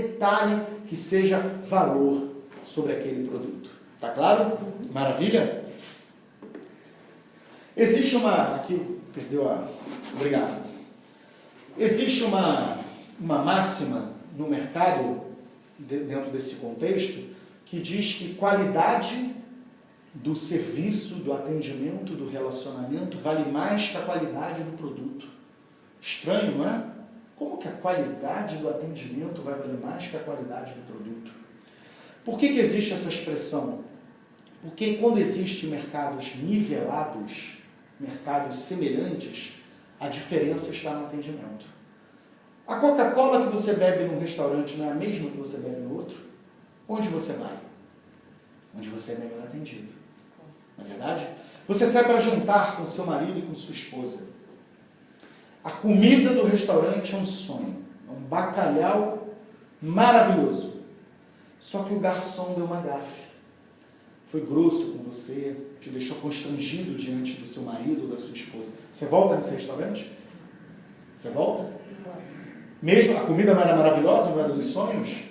detalhe que seja valor sobre aquele produto. Tá claro? Maravilha? Existe uma... Aqui, perdeu a... Obrigado. Existe uma máxima no mercado, dentro desse contexto, que diz que qualidade do serviço, do atendimento, do relacionamento vale mais que a qualidade do produto. Estranho, não é? Como que a qualidade do atendimento vai valer mais que a qualidade do produto? Por que existe essa expressão? Porque quando existem mercados nivelados, mercados semelhantes, a diferença está no atendimento. A Coca-Cola que você bebe num restaurante não é a mesma que você bebe no outro? Onde você vai? Onde você é melhor atendido. Não é verdade? Você sai para jantar com seu marido e com sua esposa. A comida do restaurante é um sonho. É um bacalhau maravilhoso. Só que o garçom deu uma gafe. Foi grosso com você, te deixou constrangido diante do seu marido ou da sua esposa. Você volta nesse restaurante? Você volta? Mesmo a comida não era maravilhosa, não era dos sonhos,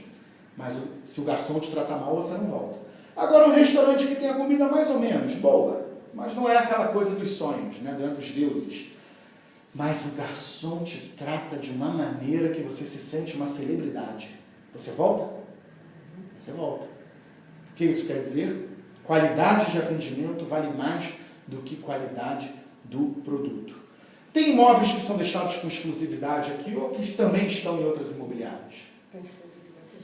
mas se o garçom te tratar mal, você não volta. Agora, um restaurante que tem a comida mais ou menos boa, mas não é aquela coisa dos sonhos, né, dos deuses. Mas o garçom te trata de uma maneira que você se sente uma celebridade. Você volta? Você volta. O que isso quer dizer? Qualidade de atendimento vale mais do que qualidade do produto. Tem imóveis que são deixados com exclusividade aqui ou que também estão em outras imobiliárias?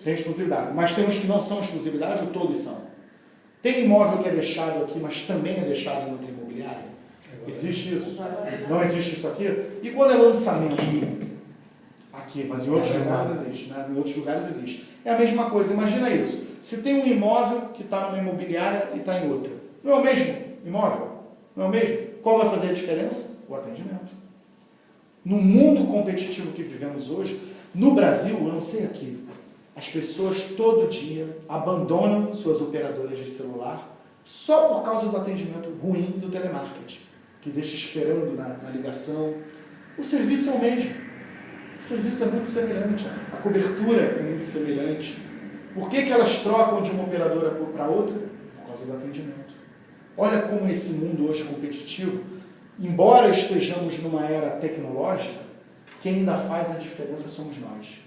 Tem exclusividade. Mas tem uns que não são exclusividade ou todos são? Tem imóvel que é deixado aqui, mas também é deixado em outra imobiliária? Existe isso? Não existe isso aqui? E quando é lançamento? Aqui, mas em outros lugares existe, né? Em outros lugares existe. É a mesma coisa, imagina isso. Se tem um imóvel que está numa imobiliária e está em outra. Não é o mesmo imóvel? Não é o mesmo? Qual vai fazer a diferença? O atendimento. No mundo competitivo que vivemos hoje, no Brasil, eu não sei aqui, as pessoas todo dia abandonam suas operadoras de celular só por causa do atendimento ruim do telemarketing, que deixa esperando na ligação. O serviço é o mesmo. O serviço é muito semelhante. A cobertura é muito semelhante. Por que elas trocam de uma operadora para outra? Por causa do atendimento. Olha como esse mundo hoje competitivo, embora estejamos numa era tecnológica, quem ainda faz a diferença somos nós.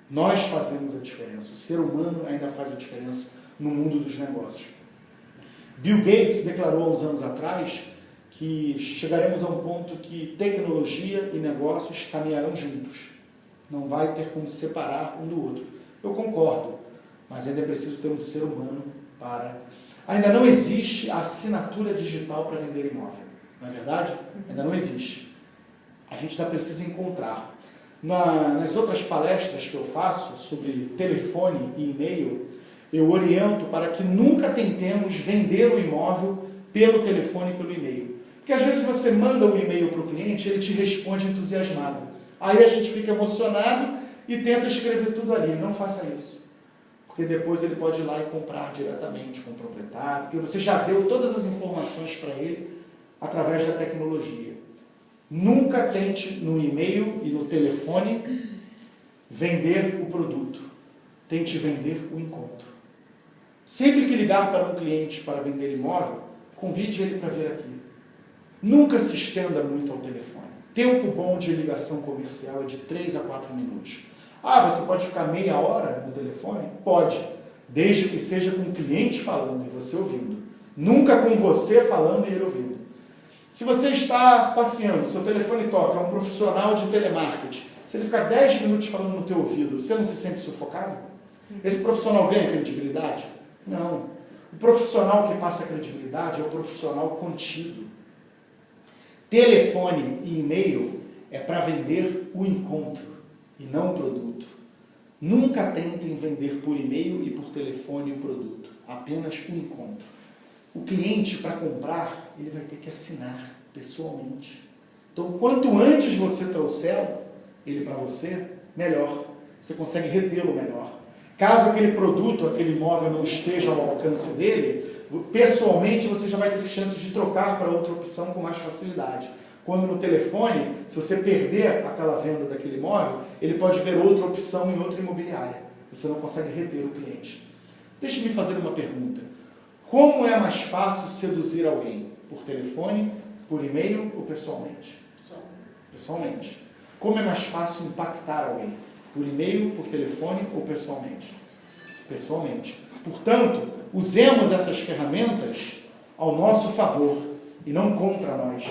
Nós fazemos a diferença. O ser humano ainda faz a diferença no mundo dos negócios. Bill Gates declarou há uns anos atrás que chegaremos a um ponto que tecnologia e negócios caminharão juntos. Não vai ter como separar um do outro. Eu concordo, mas ainda é preciso ter um ser humano para... Ainda não existe a assinatura digital para vender imóvel. Não é verdade? Ainda não existe. A gente ainda precisa encontrar. Nas outras palestras que eu faço sobre telefone e e-mail, eu oriento para que nunca tentemos vender o imóvel pelo telefone e pelo e-mail. Porque às vezes você manda um e-mail para o cliente, ele te responde entusiasmado. Aí a gente fica emocionado e tenta escrever tudo ali. Não faça isso. Porque depois ele pode ir lá e comprar diretamente com o proprietário, porque você já deu todas as informações para ele através da tecnologia. Nunca tente no e-mail e no telefone vender o produto. Tente vender o encontro. Sempre que ligar para um cliente para vender imóvel, convide ele para vir aqui. Nunca se estenda muito ao telefone. Tempo bom de ligação comercial é de 3 a 4 minutos. Ah, você pode ficar meia hora no telefone? Pode, desde que seja com o cliente falando e você ouvindo. Nunca com você falando e ele ouvindo. Se você está passeando, seu telefone toca, é um profissional de telemarketing, se ele ficar 10 minutos falando no teu ouvido, você não se sente sufocado? Esse profissional ganha credibilidade? Não. O profissional que passa credibilidade é o profissional contido. Telefone e e-mail é para vender o encontro e não o produto. Nunca tentem vender por e-mail e por telefone o produto, apenas o encontro. O cliente, para comprar, ele vai ter que assinar pessoalmente. Então, quanto antes você trouxer ele para você, melhor. Você consegue retê-lo melhor. Caso aquele produto, aquele imóvel não esteja ao alcance dele, pessoalmente você já vai ter chance de trocar para outra opção com mais facilidade. Quando no telefone, se você perder aquela venda daquele imóvel, ele pode ver outra opção em outra imobiliária. você não consegue reter o cliente. Deixe-me fazer uma pergunta. Como é mais fácil seduzir alguém? Por telefone, por e-mail ou pessoalmente? Pessoalmente. Como é mais fácil impactar alguém? Por e-mail, por telefone ou pessoalmente? Pessoalmente. Portanto, usemos essas ferramentas ao nosso favor e não contra nós.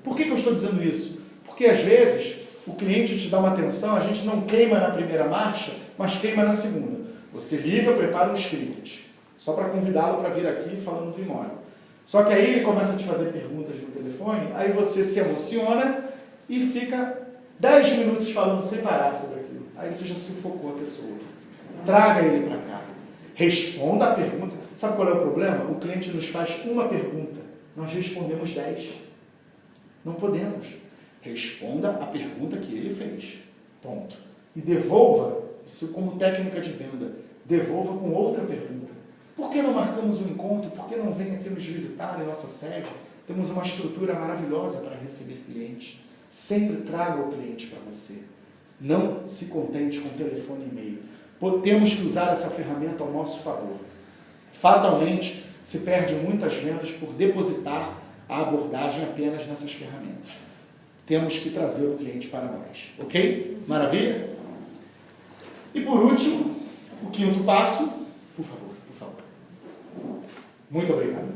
Por que eu estou dizendo isso? Porque às vezes o cliente te dá uma atenção, a gente não queima na primeira marcha, mas queima na segunda. Você liga, prepara um script, só para convidá-lo para vir aqui falando do imóvel. Só que aí ele começa a te fazer perguntas no telefone, aí você se emociona e fica 10 minutos falando sem parar sobre aquilo. Aí você já sufocou a pessoa. Traga ele para cá. Responda a pergunta. Sabe qual é o problema? O cliente nos faz uma pergunta. Nós respondemos 10. Não podemos. Responda a pergunta que ele fez. Ponto. E devolva, isso como técnica de venda, devolva com outra pergunta. Por que não marcamos um encontro? Por que não vem aqui nos visitar em nossa sede? Temos uma estrutura maravilhosa para receber clientes. Sempre traga o cliente para você. Não se contente com telefone e e-mail. Temos que usar essa ferramenta ao nosso favor. Fatalmente, se perde muitas vendas por depositar a abordagem apenas nessas ferramentas. Temos que trazer o cliente para nós. Ok? Maravilha? E por último, o quinto passo. Por favor. Muito obrigado.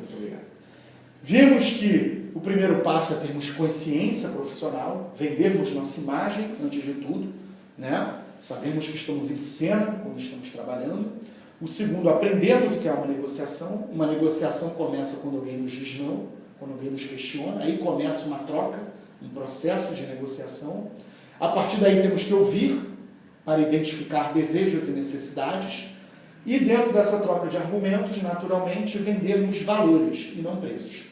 Vimos que o primeiro passo é termos consciência profissional, vendermos nossa imagem antes de tudo, né? Sabemos que estamos em cena quando estamos trabalhando. O segundo, aprendermos o que é uma negociação. Uma negociação começa quando alguém nos diz não, quando alguém nos questiona, aí começa uma troca, um processo de negociação. A partir daí temos que ouvir para identificar desejos e necessidades. E dentro dessa troca de argumentos, naturalmente, vendermos valores e não preços.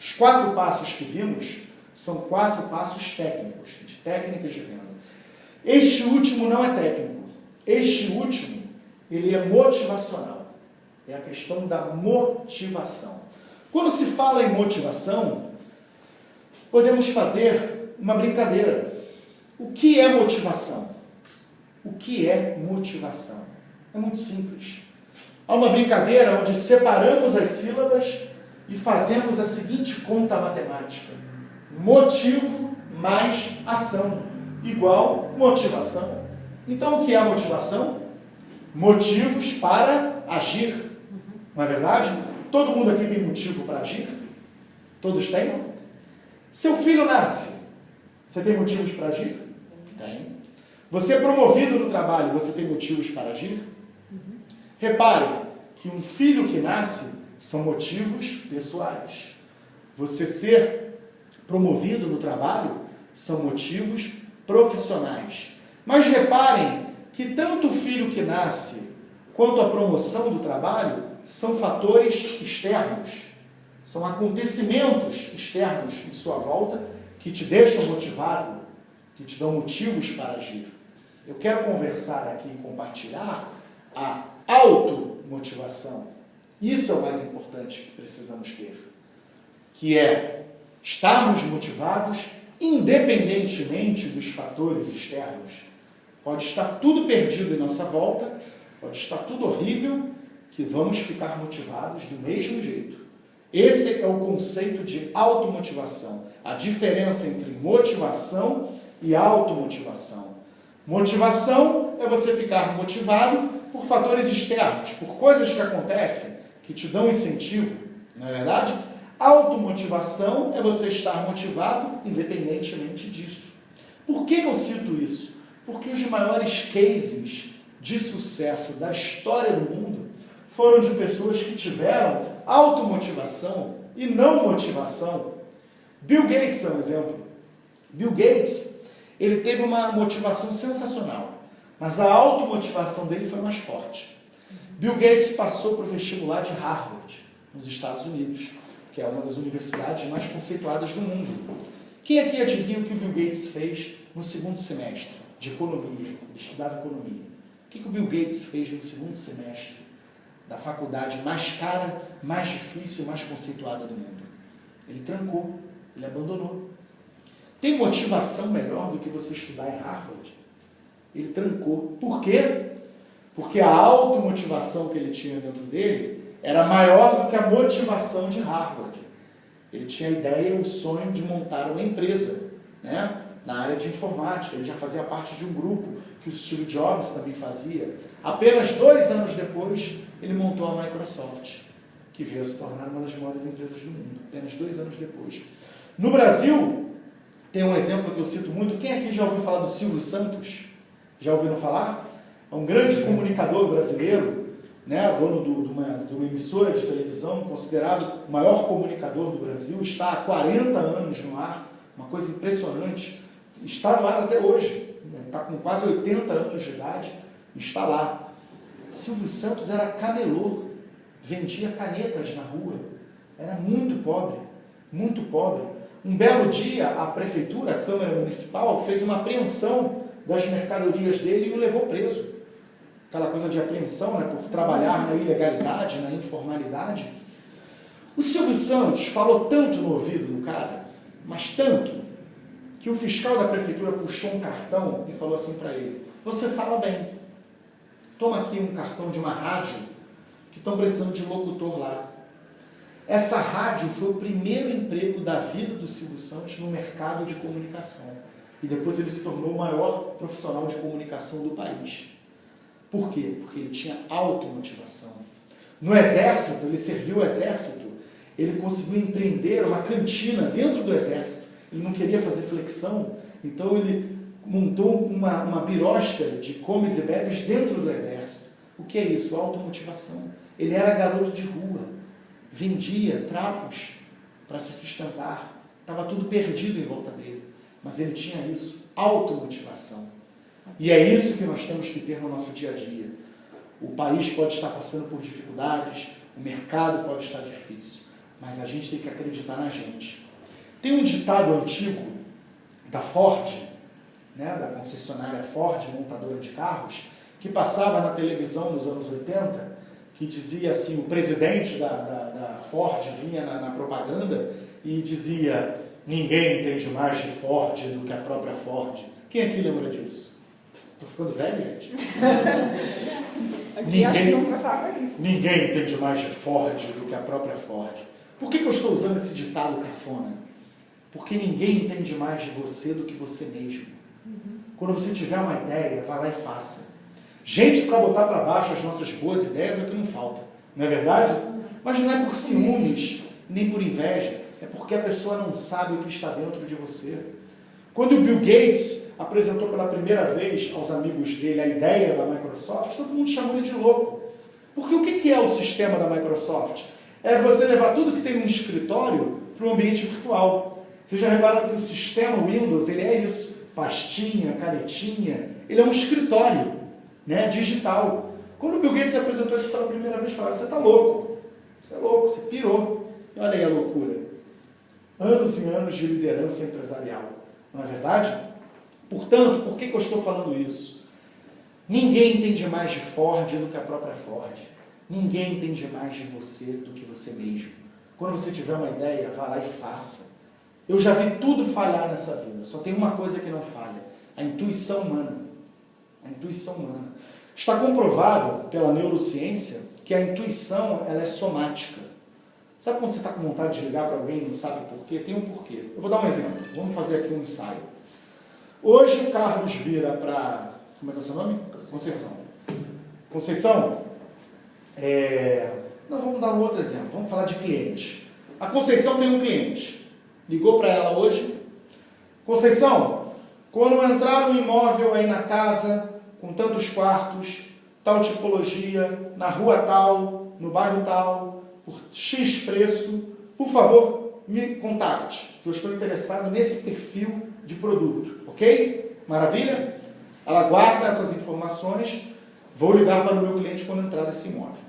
Os 4 passos que vimos são 4 passos técnicos, de técnicas de venda. Este último não é técnico. Este último, ele é motivacional. É a questão da motivação. Quando se fala em motivação, podemos fazer uma brincadeira. O que é motivação? O que é motivação? É muito simples. Há uma brincadeira onde separamos as sílabas e fazemos a seguinte conta matemática. Motivo mais ação igual motivação. Então, o que é a motivação? Motivos para agir. Não é verdade? Todo mundo aqui tem motivo para agir? Todos têm? Seu filho nasce. Você tem motivos para agir? Tem. Você é promovido no trabalho, você tem motivos para agir? Repare que um filho que nasce são motivos pessoais. Você ser promovido no trabalho são motivos profissionais. Mas reparem que tanto o filho que nasce quanto a promoção do trabalho são fatores externos. São acontecimentos externos em sua volta que te deixam motivado, que te dão motivos para agir. Eu quero conversar aqui e compartilhar a automotivação. Isso é o mais importante que precisamos ter. Que é estarmos motivados independentemente dos fatores externos. Pode estar tudo perdido em nossa volta, pode estar tudo horrível, que vamos ficar motivados do mesmo jeito. Esse é o conceito de automotivação. A diferença entre motivação e automotivação. Motivação é você ficar motivado por fatores externos, por coisas que acontecem, que te dão incentivo, não é verdade? Automotivação é você estar motivado independentemente disso. Por que eu cito isso? Porque os maiores cases de sucesso da história do mundo foram de pessoas que tiveram automotivação e não motivação. Bill Gates é um exemplo. Bill Gates, ele teve uma motivação sensacional, mas a automotivação dele foi mais forte. Bill Gates passou para o vestibular de Harvard, nos Estados Unidos, que é uma das universidades mais conceituadas do mundo. Quem aqui adivinha o que o Bill Gates fez no segundo semestre de economia? Ele estudava economia. O que o Bill Gates fez no segundo semestre da faculdade mais cara, mais difícil, mais conceituada do mundo? Ele trancou, ele abandonou. Tem motivação melhor do que você estudar em Harvard? Ele trancou. Por quê? Porque a automotivação que ele tinha dentro dele era maior do que a motivação de Harvard. Ele tinha a ideia, o sonho de montar uma empresa, né, na área de informática. Ele já fazia parte de um grupo que o Steve Jobs também fazia. Apenas 2 anos depois, ele montou a Microsoft, que veio a se tornar uma das maiores empresas do mundo. Apenas 2 anos depois. No Brasil, tem um exemplo que eu cito muito. Quem aqui já ouviu falar do Silvio Santos? Já ouviram falar? É um grande comunicador brasileiro, né, dono de uma emissora de televisão, considerado o maior comunicador do Brasil, está há 40 anos no ar, uma coisa impressionante, está no ar até hoje, está com quase 80 anos de idade, está lá. Silvio Santos era camelô, vendia canetas na rua, era muito pobre, muito pobre. Um belo dia, a prefeitura, a Câmara Municipal, fez uma apreensão das mercadorias dele e o levou preso. Aquela coisa de apreensão, né, por trabalhar na ilegalidade, na informalidade. O Silvio Santos falou tanto no ouvido do cara, mas tanto, que o fiscal da prefeitura puxou um cartão e falou assim para ele: você fala bem, toma aqui um cartão de uma rádio que estão precisando de locutor lá. Essa rádio foi o primeiro emprego da vida do Silvio Santos no mercado de comunicação. E depois ele se tornou o maior profissional de comunicação do país. Por quê? Porque ele tinha automotivação. No Exército, ele serviu o Exército, ele conseguiu empreender uma cantina dentro do Exército. Ele não queria fazer flexão, então ele montou uma birosca de comes e bebes dentro do Exército. O que é isso? Automotivação. Ele era garoto de rua, vendia trapos para se sustentar, estava tudo perdido em volta dele, mas ele tinha isso, automotivação. E é isso que nós temos que ter no nosso dia a dia. O país pode estar passando por dificuldades, o mercado pode estar difícil, mas a gente tem que acreditar na gente. Tem um ditado antigo da Ford, né, da concessionária Ford, montadora de carros, que passava na televisão nos anos 80, que dizia assim, o presidente da Ford vinha na propaganda e dizia: ninguém entende mais de Ford do que a própria Ford. Quem aqui lembra disso? Estou ficando velho, gente. Aqui acho que não passava isso. Ninguém entende mais de Ford do que a própria Ford. Por que eu estou usando esse ditado cafona? Porque ninguém entende mais de você do que você mesmo. Quando você tiver uma ideia, vá lá e faça. Gente para botar para baixo as nossas boas ideias é o que não falta. Não é verdade? Mas não é por ciúmes, nem por inveja. É porque a pessoa não sabe o que está dentro de você. Quando o Bill Gates apresentou pela primeira vez aos amigos dele a ideia da Microsoft, todo mundo chamou ele de louco. Porque o que é o sistema da Microsoft? É você levar tudo que tem no escritório para um ambiente virtual. Vocês já repararam que o sistema Windows, ele é isso. Pastinha, canetinha, ele é um escritório, né, digital. Quando o Bill Gates apresentou isso pela primeira vez, falaram: você está louco, você é louco, você pirou. E olha aí a loucura. Anos e anos de liderança empresarial. Não é verdade? Portanto, por que eu estou falando isso? Ninguém entende mais de Ford do que a própria Ford. Ninguém entende mais de você do que você mesmo. Quando você tiver uma ideia, vá lá e faça. Eu já vi tudo falhar nessa vida. Só tem uma coisa que não falha: a intuição humana. A intuição humana. Está comprovado pela neurociência que a intuição, ela é somática. Sabe quando você está com vontade de ligar para alguém e não sabe por quê? Tem um porquê. Eu vou dar um exemplo. Vamos fazer aqui um ensaio. Hoje o Carlos vira para... Como é que é o seu nome? Conceição. Conceição, não, vamos dar um outro exemplo. Vamos falar de cliente. A Conceição tem um cliente. Ligou para ela hoje. Conceição, quando entrar um imóvel aí na casa, com tantos quartos, tal tipologia, na rua tal, no bairro tal, por X preço, por favor, me contacte, que eu estou interessado nesse perfil de produto, ok? Maravilha? Ela guarda essas informações, vou ligar para o meu cliente quando entrar nesse imóvel.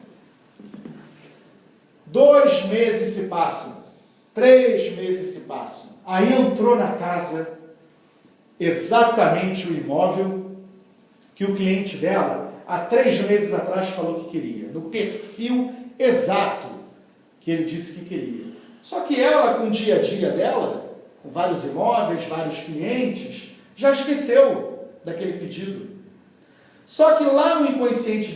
2 meses se passam, 3 meses se passam, aí entrou na casa exatamente o imóvel que o cliente dela, há 3 meses atrás, falou que queria, no perfil exato que ele disse que queria. Só que ela, com o dia a dia dela, com vários imóveis, vários clientes, já esqueceu daquele pedido. Só que lá no inconsciente